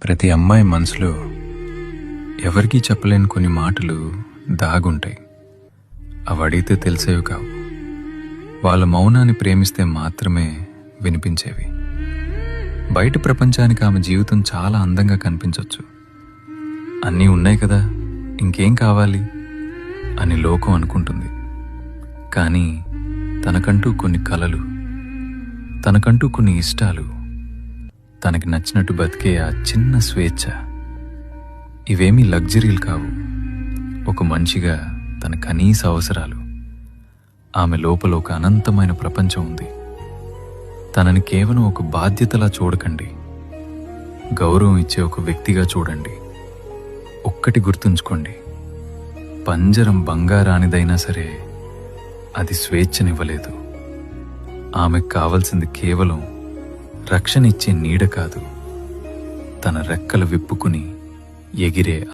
ప్రతి అమ్మాయి మనసులో ఎవరికీ చెప్పలేని కొన్ని మాటలు దాగుంటాయి. అవి అడిగితే తెలిసేవి కావు. వాళ్ళ మౌనాన్ని ప్రేమిస్తే మాత్రమే వినిపించేవి. బయట ప్రపంచానికి ఆమె జీవితం చాలా అందంగా కనిపించవచ్చు. అన్నీ ఉన్నాయి కదా, ఇంకేం కావాలి అని లోకం అనుకుంటుంది. కానీ తనకంటూ కొన్ని కలలు, తనకంటూ కొన్ని ఇష్టాలు, తనకి నచ్చినట్టు బతికే ఆ చిన్న స్వేచ్ఛ, ఇవేమీ లగ్జరీలు కావు. ఒక మనిషిగా తన కనీస అవసరాలు. ఆమె లోపల ఒక అనంతమైన ప్రపంచం ఉంది. తనని కేవలం ఒక బాధ్యతలా చూడకండి, గౌరవం ఇచ్చే ఒక వ్యక్తిగా చూడండి. ఒక్కటి గుర్తుంచుకోండి, పంజరం బంగారానిదైనా సరే అది స్వేచ్ఛనివ్వలేదు. ఆమెకు కావలసింది కేవలం రక్షణ ఇచ్చే నీడ కాదు, తన రెక్కలు విప్పుకుని ఎగిరే